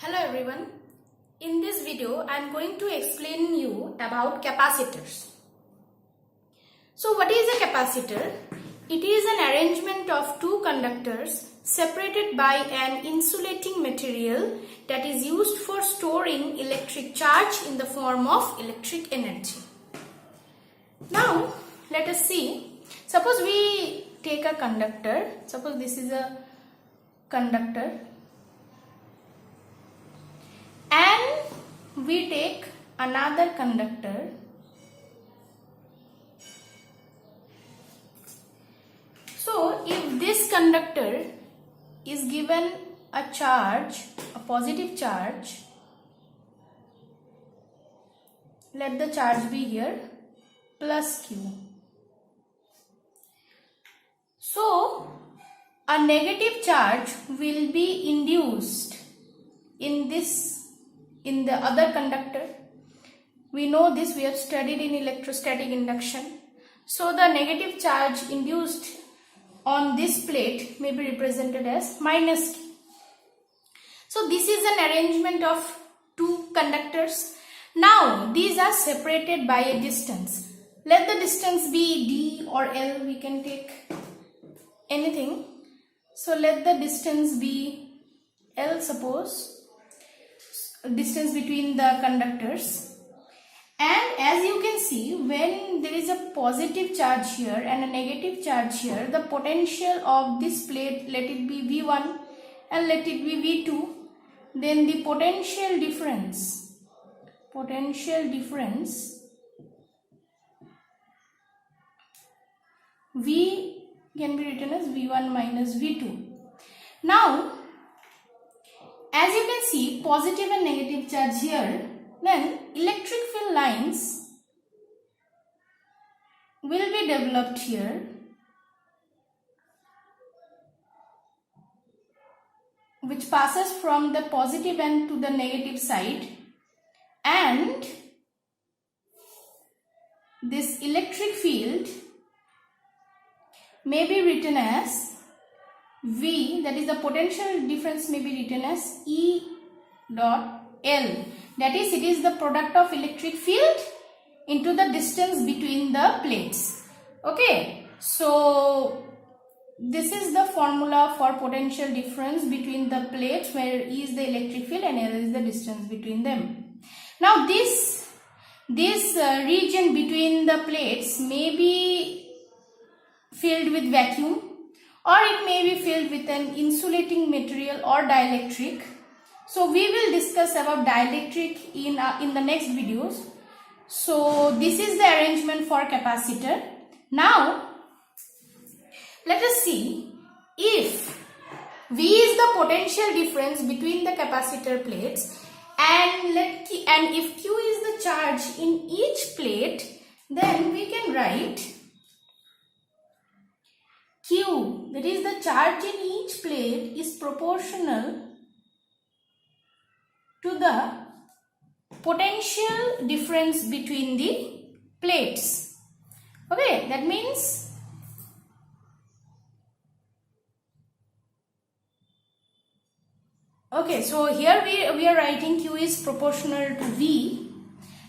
Hello everyone. In this video I am going to explain you about capacitors. So what is a capacitor? It is an arrangement of two conductors separated by an insulating material that is used for storing electric charge in the form of electric energy. Now let us see. Suppose we take a conductor. Suppose this is a conductor. And we take another conductor so if this conductor is given a charge, a positive charge, let the charge be here plus Q. So a negative charge will be induced in the other conductor. We know this, we have studied in electrostatic induction. So the negative charge induced on this plate may be represented as minus Q. So this is an arrangement of two conductors. Now these are separated by a distance. Let the distance be D or L, we can take anything. So let the distance be L, suppose, distance between the conductors. And as you can see, when there is a positive charge here and a negative charge here, the potential of this plate, let it be V1 and let it be V2, then the potential difference V can be written as V1 minus V2. Now as you can see, positive and negative charge here, then electric field lines will be developed here, which passes from the positive end to the negative side, and this electric field may be written as V, that is the potential difference, may be written as E dot L. That is, it is the product of electric field into the distance between the plates. Okay, so this is the formula for potential difference between the plates, where E is the electric field and L is the distance between them. Now this region between the plates may be filled with vacuum, or it may be filled with an insulating material or dielectric. So we will discuss about dielectric in the next videos. So this is the arrangement for capacitor. Now let us see, if V is the potential difference between the capacitor plates, and if Q is the charge in each plate, then we can write Q, that is the charge in each plate, is proportional to the potential difference between the plates. Okay, that means so here we are writing Q is proportional to V.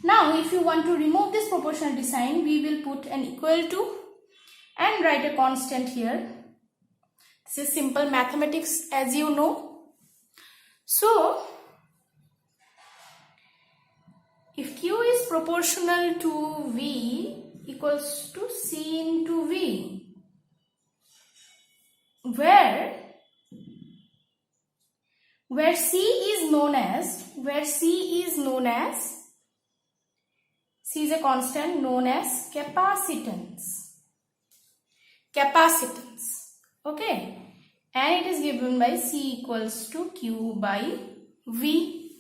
Now if you want to remove this proportional sign, we will put an equal to and write a constant here. This is simple mathematics, as you know. So if Q is proportional to V equals to C into V, where C is known as C is a constant known as capacitance. Okay, and it is given by C equals to Q by V.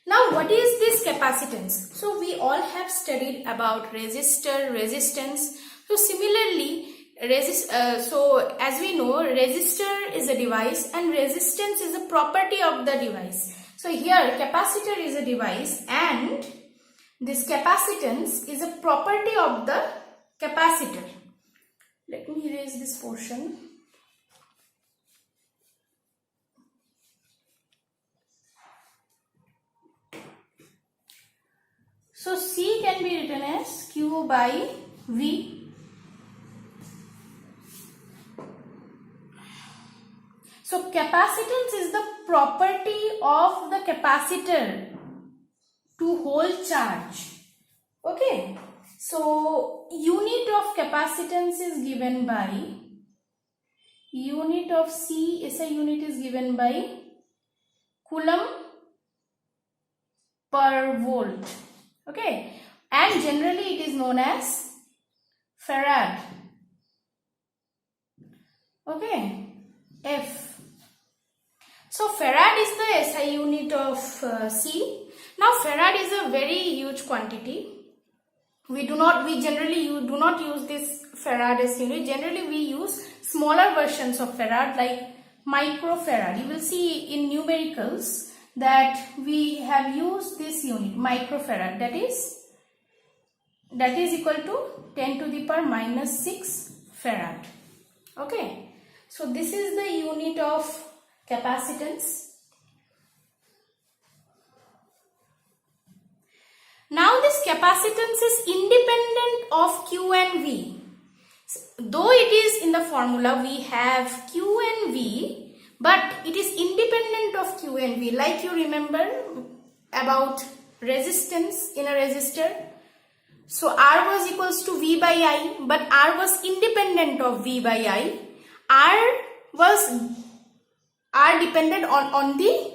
Now what is this capacitance? So we all have studied about resistor, resistance. So similarly, so as we know, resistor is a device and resistance is a property of the device. So here capacitor is a device and this capacitance is a property of the capacitor. Let me erase this portion. So C can be written as Q by V. So capacitance is the property of the capacitor to hold charge. Okay. So unit of capacitance is given by, unit of C SI unit is given by Coulomb per volt. Okay. And generally it is known as Farad. Okay. F. So farad is the SI unit of C. Now farad is a very huge quantity. We generally do not use this farad as unit. Generally we use smaller versions of farad like microfarad. You will see in numericals that we have used this unit microfarad, that is equal to 10 to the power minus 6 farad. Okay. So this is the unit of capacitance. Now this capacitance is independent of Q and V. Though it is in the formula we have Q and V, but it is independent of Q and V. Like you remember about resistance in a resistor. So R was equals to V by I, but R was independent of V by I. R depended on the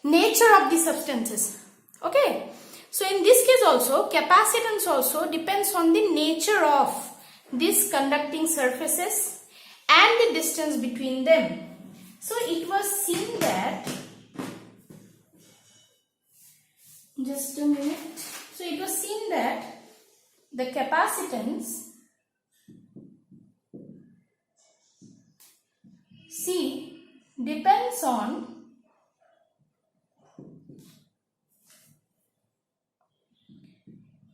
nature of the substances. Okay. So in this case also, capacitance also depends on the nature of these conducting surfaces and the distance between them. So it was seen that, just a minute. So it was seen that the capacitance C depends on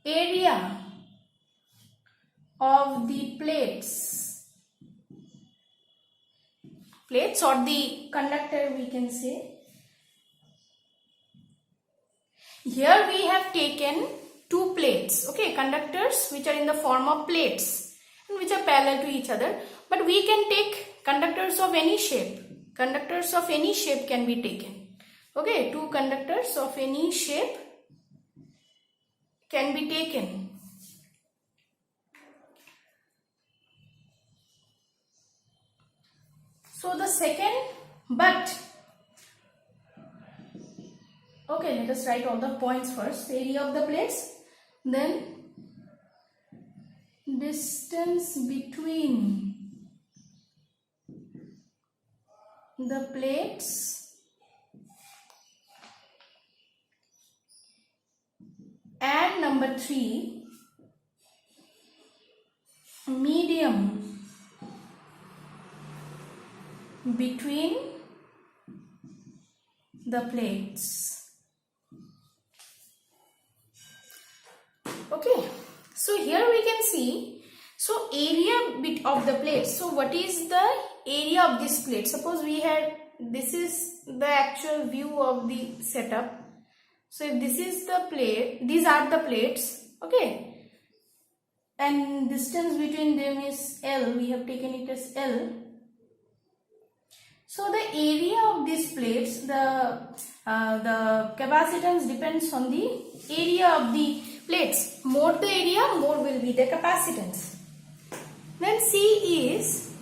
area of the plates or the conductor, we can say. Here we have taken two plates, okay, conductors which are in the form of plates and which are parallel to each other, but we can take conductors of any shape. Conductors of any shape can be taken. Okay, two conductors of any shape can be taken. So the second, but okay, let us write all the points first. Area of the plates, then distance between the plates and number 3, medium between the plates. Okay, so here we can see, so area bit of the plate. So what is the area of this plate? Suppose we had, this is the actual view of the setup. So if this is the plate, these are the plates, okay, and distance between them is L, we have taken it as L. So the area of these plates, the capacitance depends on the area of the plates. More the area, more will be the capacitance. Then C is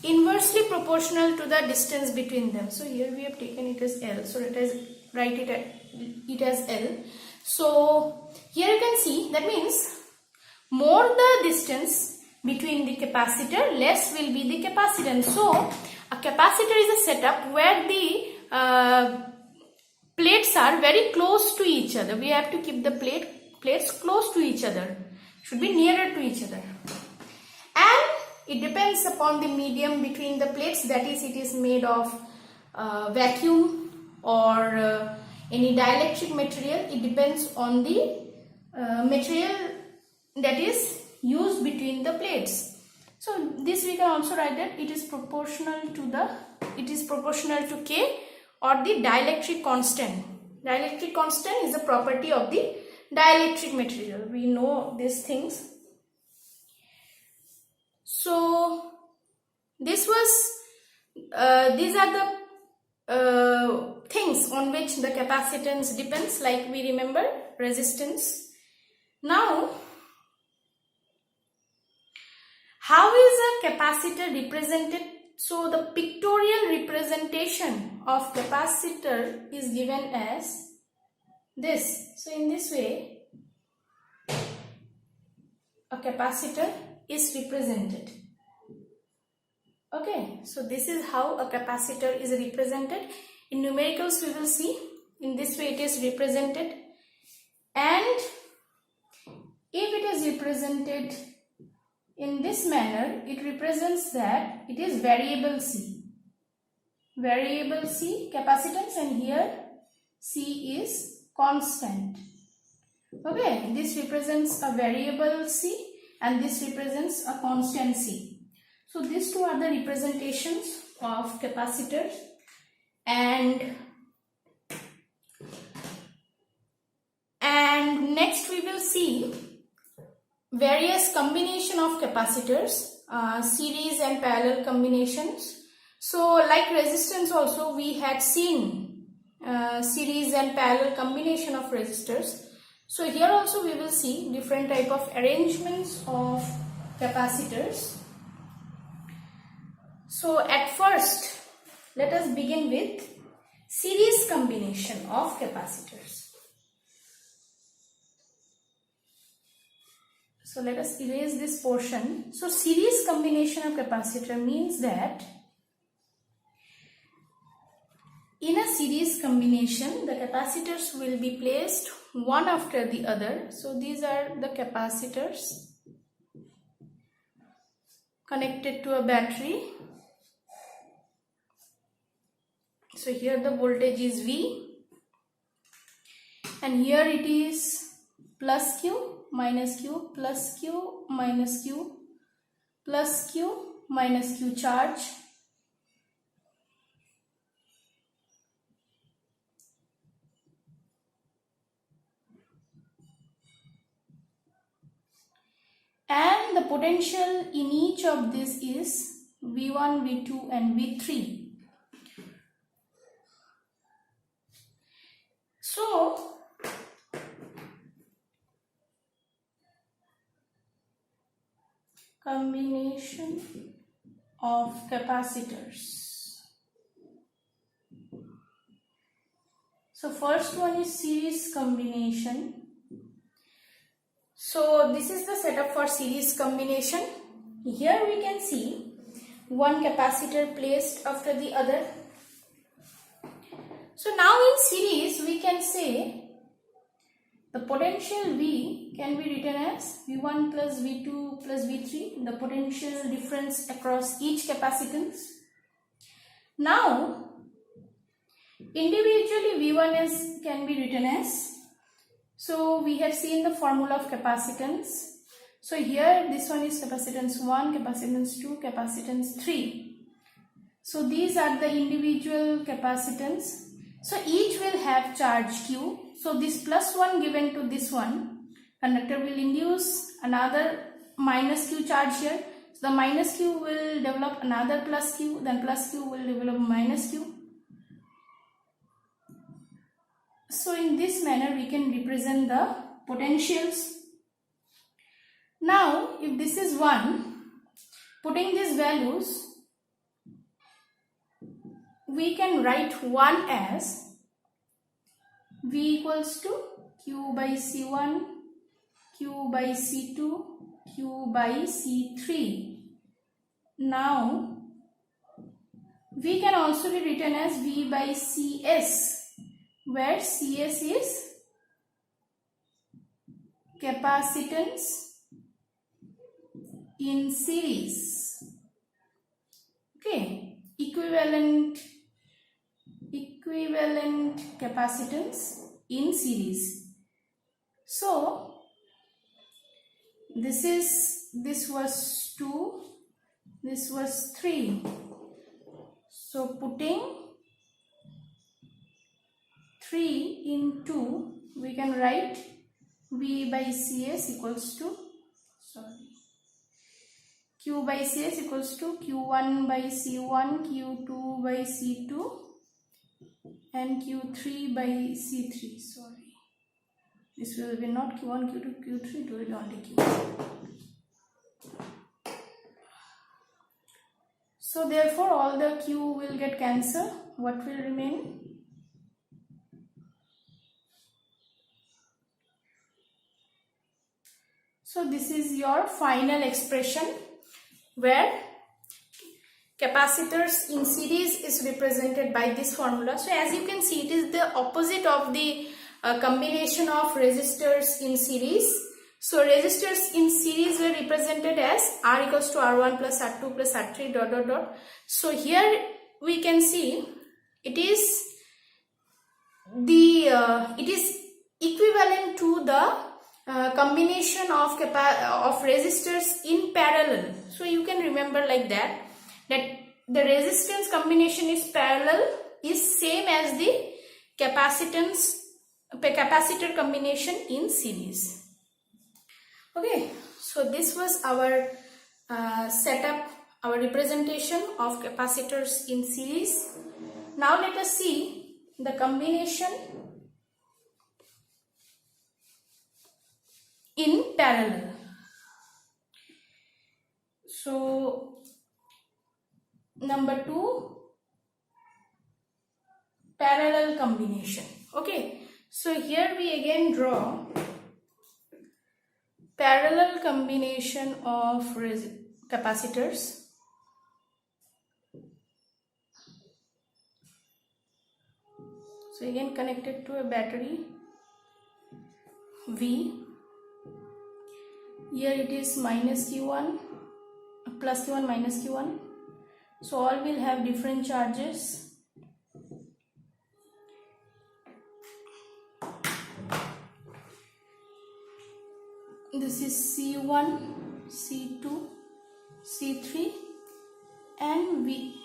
inversely proportional to the distance between them. So here we have taken it as L. So let us write it as L. So here you can see, that means more the distance between the capacitor, less will be the capacitance. So a capacitor is a setup where the plates are very close to each other. We have to keep the plates close to each other, should be nearer to each other. And it depends upon the medium between the plates, that is, it is made of vacuum or any dielectric material. It depends on the material that is used between the plates. So this we can also write that it is proportional to K or the dielectric constant. Dielectric constant is a property of the dielectric material. We know these things. So these are the things on which the capacitance depends, like we remember resistance. Now, how is a capacitor represented? So the pictorial representation of capacitor is given as this. So in this way, a capacitor is represented. Okay, so this is how a capacitor is represented. In numericals we will see in this way it is represented, and if it is represented in this manner, it represents that it is variable C. Variable C capacitance, and here C is constant. Okay, this represents a variable C and this represents a constant C. So these two are the representations of capacitors. And next we will see various combination of capacitors, series and parallel combinations. So like resistance also we had seen series and parallel combination of resistors. So here also we will see different type of arrangements of capacitors. So at first let us begin with series combination of capacitors. So let us erase this portion. So series combination of capacitor means that in a series combination the capacitors will be placed one after the other. So these are the capacitors connected to a battery. So here the voltage is V, and here it is plus Q, minus Q, plus Q, minus Q, plus Q, minus Q charge. And the potential in each of this is V1, V2 and V3. So combination of capacitors. So first one is series combination. So this is the setup for series combination. Here we can see one capacitor placed after the other. So now in series we can say the potential V can be written as V1 plus V2 plus V3, the potential difference across each capacitance. Now individually V1 can be written as, so we have seen the formula of capacitance. So here this one is capacitance 1, capacitance 2, capacitance 3. So these are the individual capacitance. So each will have charge Q. So this plus 1 given to this one, conductor will induce another minus Q charge here. So the minus Q will develop another plus Q, then plus Q will develop minus Q. So in this manner we can represent the potentials. Now if this is 1, putting these values, we can write 1 as V equals to Q by C1, Q by C2, Q by C3. Now V can also be written as V by CS, where CS is capacitance in series. Okay, equivalent capacitance in series. So this was 2, this was 3. So putting 3 in 2, we can write V by Cs equals to, Q by Cs equals to Q1 by C1, Q2 by C2 and Q3 by C3. This will be not Q1, Q2, Q3, it will be only Q3. So therefore all the Q will get cancelled. What will remain? So this is your final expression where capacitors in series is represented by this formula. So as you can see, it is the opposite of the combination of resistors in series. So resistors in series were represented as R equals to R1 plus R2 plus R3 dot dot dot. So here we can see it is equivalent to the combination of resistors in parallel. So you can remember like that the resistance combination is parallel is same as the capacitor combination in series. Okay, so this was our setup, our representation of capacitors in series. Now let us see the combination in parallel. So number 2, parallel combination. Okay, so here we again draw parallel combination of capacitors. So again connected to a battery V. Here it is minus Q1, plus Q1 minus Q1. So all will have different charges. This is C1, C2, C3 and V.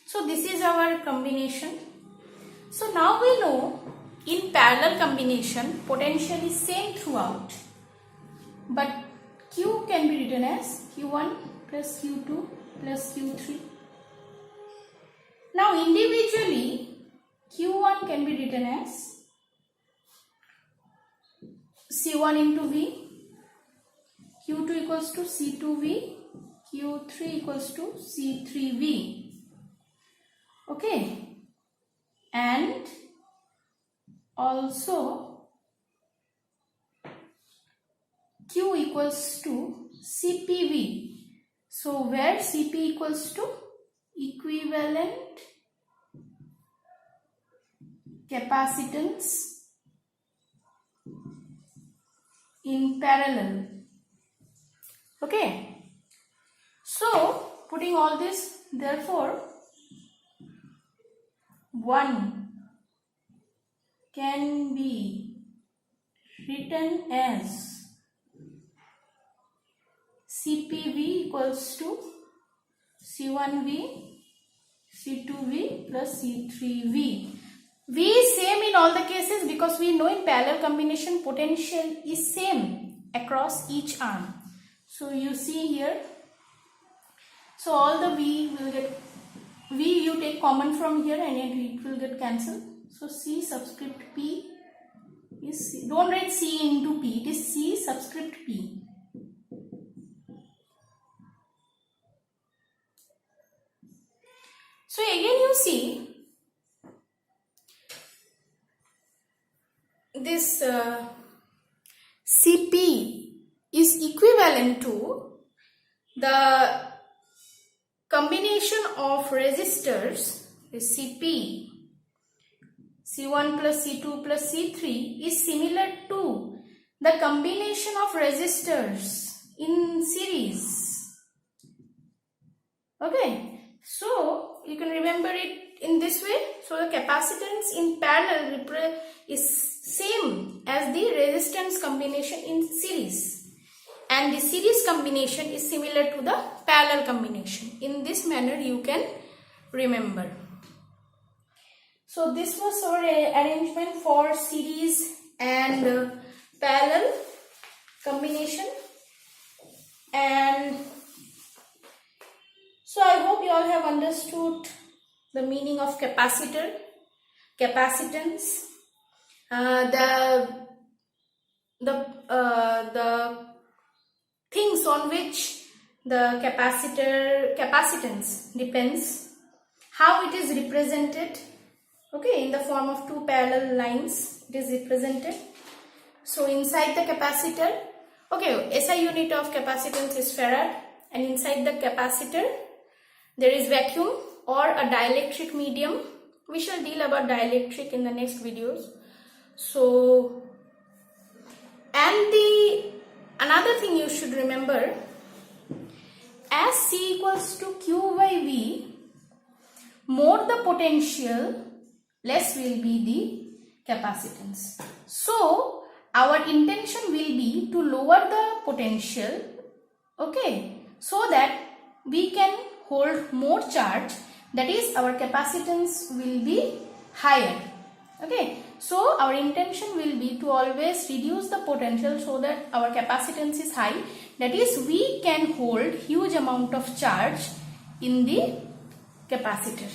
So this is our combination. So now we know in parallel combination potential is same throughout, but Q can be written as Q1 plus Q2 plus Q3. Now individually Q1 can be written as C1 into V, Q2 equals to C2V, Q3 equals to C3V. Okay, and also Q equals to CPV. So where CP equals to equivalent capacitance in parallel. Okay, so putting all this, therefore 1 can be written as CPV equals to C1V, C2V plus C3V. V is same in all the cases because we know in parallel combination potential is same across each arm. So you see here, so all the V will get, V you take common from here and it will get cancelled. So C subscript P is C. Don't write C into P, it is C subscript P. So again you see this CP is equivalent to the combination of resistors, CP, C1 plus C2 plus C3 is similar to the combination of resistors in series. Okay, so you can remember it in this way. So the capacitance in parallel is same as the resistance combination in series, and the series combination is similar to the parallel combination. In this manner you can remember. So this was our arrangement for series and parallel combination. And so I hope you all have understood the meaning of capacitor, capacitance, the things on which the capacitance depends, how it is represented, okay, in the form of two parallel lines it is represented. So inside the capacitor, okay, SI unit of capacitance is farad, and inside the capacitor there is vacuum or a dielectric medium. We shall deal about dielectric in the next videos. So, and another thing you should remember, as C equals to Q by V, more the potential, less will be the capacitance. So our intention will be to lower the potential, okay, so that we can hold more charge, that is our capacitance will be higher, okay. So our intention will be to always reduce the potential so that our capacitance is high, that is we can hold huge amount of charge in the capacitor.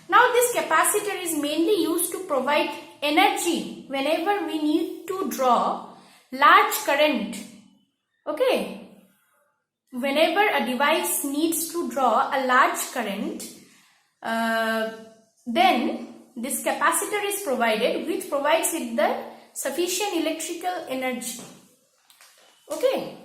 Now this capacitor is mainly used to provide energy whenever we need to draw large current, okay. Whenever a device needs to draw a large current, then this capacitor is provided, which provides it the sufficient electrical energy, okay.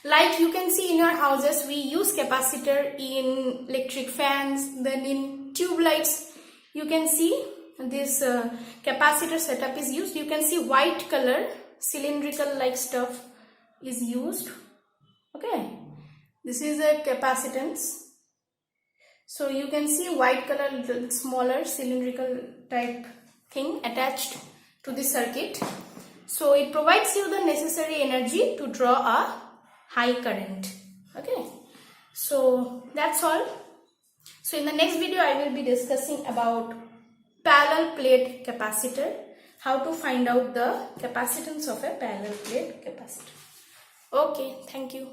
Like you can see in your houses, we use capacitor in electric fans, then in tube lights you can see this capacitor setup is used. You can see white color cylindrical like stuff is used, okay. This is a capacitance. So you can see white color, little smaller cylindrical type thing attached to the circuit. So it provides you the necessary energy to draw a high current, okay. So that's all. So in the next video I will be discussing about parallel plate capacitor, how to find out the capacitance of a parallel plate capacitor. Okay, thank you.